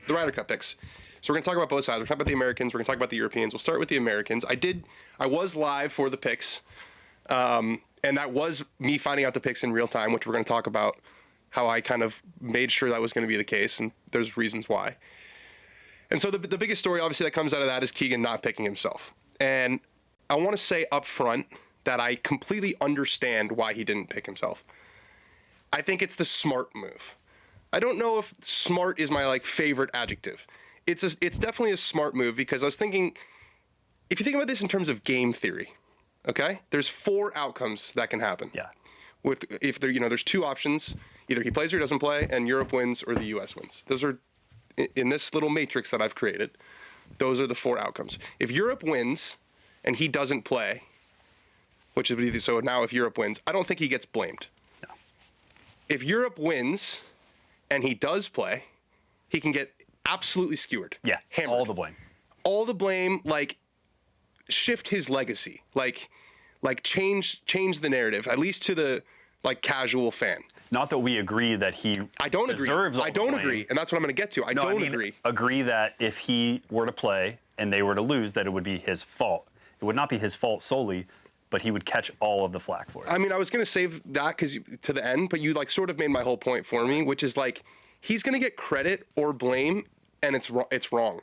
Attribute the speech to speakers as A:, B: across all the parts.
A: the Ryder Cup picks. So we're going to talk about both sides. We're talking about the Americans. We're going to talk about the Europeans. We'll start with the Americans. I was live for the picks, and that was me finding out the picks in real time, which we're going to talk about how I kind of made sure that was going to be the case, and there's reasons why. And so the biggest story, obviously, that comes out of that is Keegan not picking himself. And I want to say up front that I completely understand why he didn't pick himself. I think it's the smart move. I don't know if smart is my favorite adjective. It's definitely a smart move, because I was thinking, if you think about this in terms of game theory, okay, there's 4 outcomes that can happen.
B: Yeah.
A: If there's 2 options, either he plays or he doesn't play, and Europe wins or the U.S. wins. Those are, in this little matrix that I've created, those are the 4 outcomes. If Europe wins and he doesn't play, which is so now if Europe wins, I don't think he gets blamed.
B: No.
A: If Europe wins and he does play, he can get absolutely skewered.
B: Yeah,
A: hammered. All the blame, shift his legacy, change the narrative, at least to the casual fan.
B: Not that we agree that he deserves all the blame.
A: Agree, and that's what I'm going to get to. I don't agree.
B: Agree that if he were to play and they were to lose, that it would be his fault. It would not be his fault solely, but he would catch all of the flack for it.
A: I mean, I was going to save that to the end, but you sort of made my whole point for me, which is he's going to get credit or blame, and it's wrong.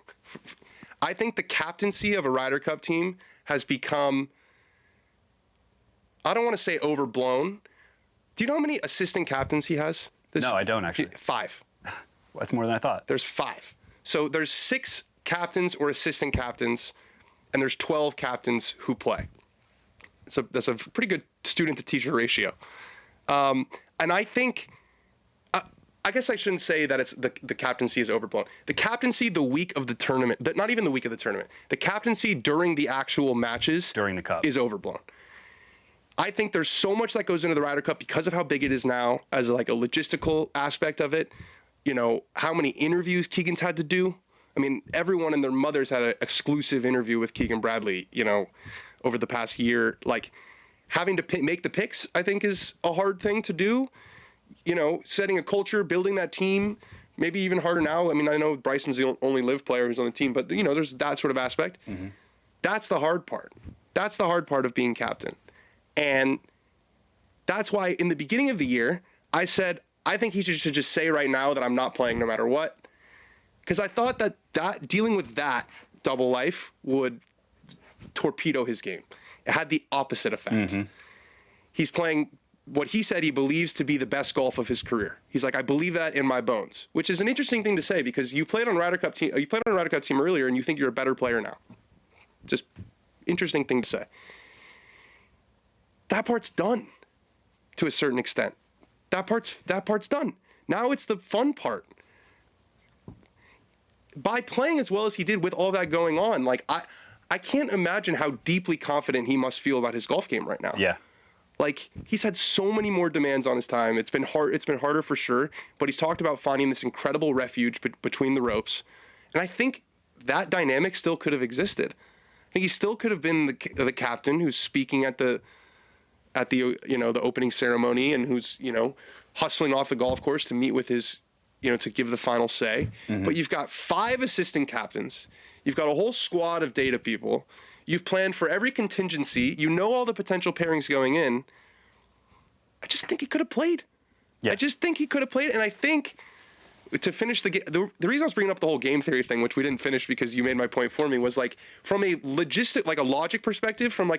A: I think the captaincy of a Ryder Cup team has become, I don't want to say overblown. Do you know how many assistant captains he has?
B: No, I don't actually.
A: 5.
B: That's more than I thought.
A: There's 5. So there's 6 captains or assistant captains, and there's 12 captains who play. So that's a pretty good student-to-teacher ratio. And I think, I guess I shouldn't say that it's the captaincy is overblown. The captaincy the week of the tournament, not even the week of the tournament, the captaincy during the actual matches
B: during the Cup
A: is overblown. I think there's so much that goes into the Ryder Cup because of how big it is now as a logistical aspect of it. How many interviews Keegan's had to do. I mean, everyone and their mothers had an exclusive interview with Keegan Bradley, over the past year. Having to make the picks, I think, is a hard thing to do. Setting a culture, building that team, maybe even harder now. I mean, I know Bryson's the only live player who's on the team, but, there's that sort of aspect. Mm-hmm. That's the hard part. That's the hard part of being captain. And that's why in the beginning of the year, I said, I think he should just say right now that I'm not playing no matter what. Because I thought that dealing with that double life would torpedo his game. It had the opposite effect. Mm-hmm. He's playing what he said he believes to be the best golf of his career. He's like, I believe that in my bones, which is an interesting thing to say, because you played on a Ryder Cup team earlier and you think you're a better player now. Just interesting thing to say. That part's done to a certain extent. That part's done. Now it's the fun part. By playing as well as he did with all that going on, I can't imagine how deeply confident he must feel about his golf game right now.
B: Yeah.
A: He's had so many more demands on his time. It's been hard. It's been harder for sure, but he's talked about finding this incredible refuge between the ropes. And I think that dynamic still could have existed. I think he still could have been the captain who's speaking at the the opening ceremony, and who's hustling off the golf course to meet with his to give the final say. Mm-hmm. But you've got 5 assistant captains. You've got a whole squad of data people. You've planned for every contingency. You know all the potential pairings going in. I just think he could have played.
B: Yeah.
A: I just think he could have played. And I think to finish the game, the reason I was bringing up the whole game theory thing, which we didn't finish because you made my point for me, was from a a logic perspective, from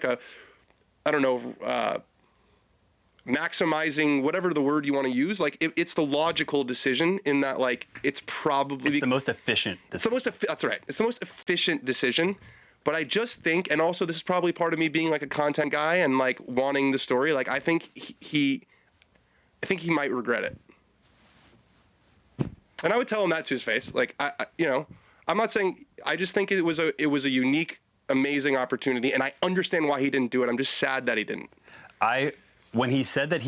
A: maximizing whatever the word you want to use. It's the logical decision in that it's probably
B: it's the most efficient decision.
A: That's right. It's the most efficient decision. But I just think, and also this is probably part of me being a content guy and wanting the story. I think he might regret it. And I would tell him that to his face. I'm not saying, I just think it was a unique, amazing opportunity, and I understand why he didn't do it. I'm just sad that he didn't.
B: When he said that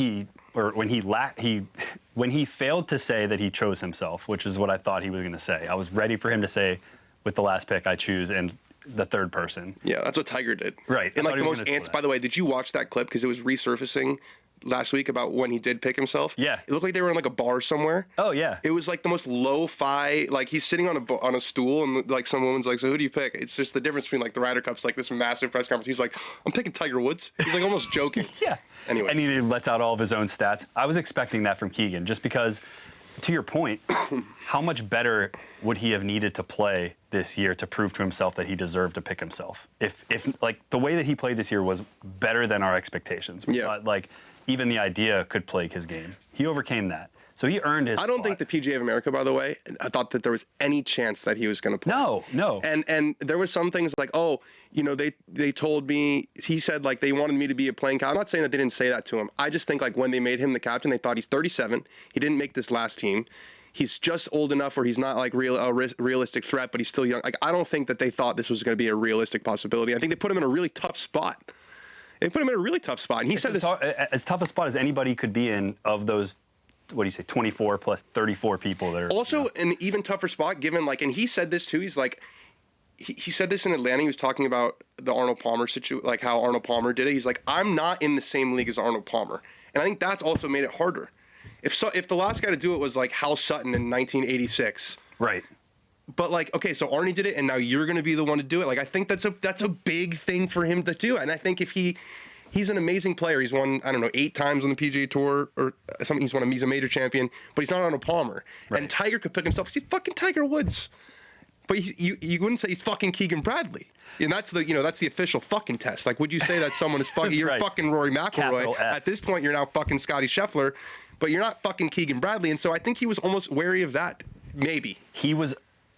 B: when he failed to say that he chose himself, which is what I thought he was going to say, I was ready for him to say, with the last pick, I choose, and the third person.
A: Yeah, that's what Tiger did.
B: Right.
A: And the most by the way, did you watch that clip? Because it was resurfacing last week about when he did pick himself.
B: Yeah.
A: It looked like they were in like a bar somewhere.
B: Oh yeah.
A: It was like the most lo-fi, like he's sitting on a stool and like some woman's like, so who do you pick? It's just the difference between like the Ryder Cup's like this massive press conference. He's like, I'm picking Tiger Woods. He's like almost joking.
B: Yeah.
A: Anyway.
B: And he lets out all of his own stats. I was expecting that from Keegan just because, to your point, how much better would he have needed to play this year to prove to himself that he deserved to pick himself? If like the way that he played this year was better than our expectations. We thought, like even the idea could plague his game. He overcame that. So he earned his
A: I don't
B: spot.
A: think the PGA of America, by the way, I thought that there was any chance that he was going to play.
B: No.
A: And there was some things like, oh, you know, they told me, he said like they wanted me to be a playing captain. I'm not saying that they didn't say that to him. I just think like when they made him the captain, they thought he's 37. He didn't make this last team. He's just old enough where he's not like a realistic threat, but he's still young. Like I don't think that they thought this was going to be a realistic possibility. I think they put him in a really tough spot. They put him in a really tough spot. And he said this
B: as tough a spot as anybody could be in of those, what do you say, 24 plus 34 people that are
A: also
B: you know.
A: an even tougher spot given like, and he said this too. He's like, he said this in Atlanta. He was talking about the Arnold Palmer situation, like how Arnold Palmer did it. He's like, I'm not in the same league as Arnold Palmer. And I think that's also made it harder. If the last guy to do it was like Hal Sutton in 1986.
B: Right.
A: But like, okay, so Arnie did it, and now you're going to be the one to do it. Like, I think that's a big thing for him to do. And I think if he's an amazing player. He's won, I don't know, 8 times on the PGA Tour or something. He's a major champion, but he's not Arnold Palmer.
B: Right.
A: And Tiger could pick himself. He's fucking Tiger Woods. But you wouldn't say he's fucking Keegan Bradley. And that's the official fucking test. Like, would you say that someone is fucking, you're
B: right.
A: fucking Rory McIlroy.
B: Capital F.
A: At this point, you're now fucking Scotty Scheffler, but you're not fucking Keegan Bradley. And so I think he was almost wary of that. Maybe.
B: He was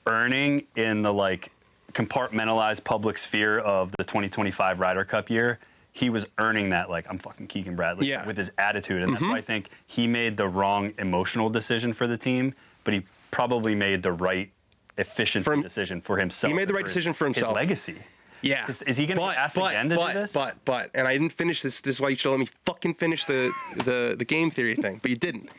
B: earning in the like compartmentalized public sphere of the 2025 Ryder Cup year. He was earning that, like, I'm fucking Keegan Bradley with his attitude. And that's why I think he made the wrong emotional decision for the team, but he probably made the right efficiency decision for himself.
A: He made the right decision for himself.
B: His legacy.
A: Yeah.
B: Is he going to be asked again to do this?
A: But, and I didn't finish this. This is why you should let me fucking finish the game theory thing. But you didn't.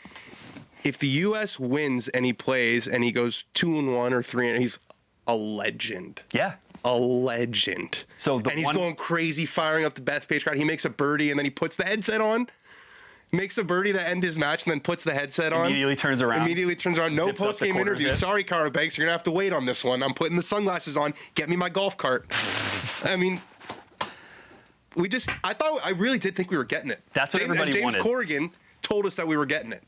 A: If the U.S. wins and he plays and he goes 2-1 or 3, he's a legend.
B: Yeah.
A: A legend.
B: So
A: he's going crazy, firing up the Bethpage crowd. He makes a birdie and then he puts the headset on. Makes a birdie to end his match and then puts the headset on.
B: Immediately turns around. No
A: post-game interview. Sorry, Cara Banks, you're going to have to wait on this one. I'm putting the sunglasses on. Get me my golf cart. I mean, I really did think we were getting it.
B: That's what everybody
A: James
B: wanted.
A: Corrigan told us that we were getting it.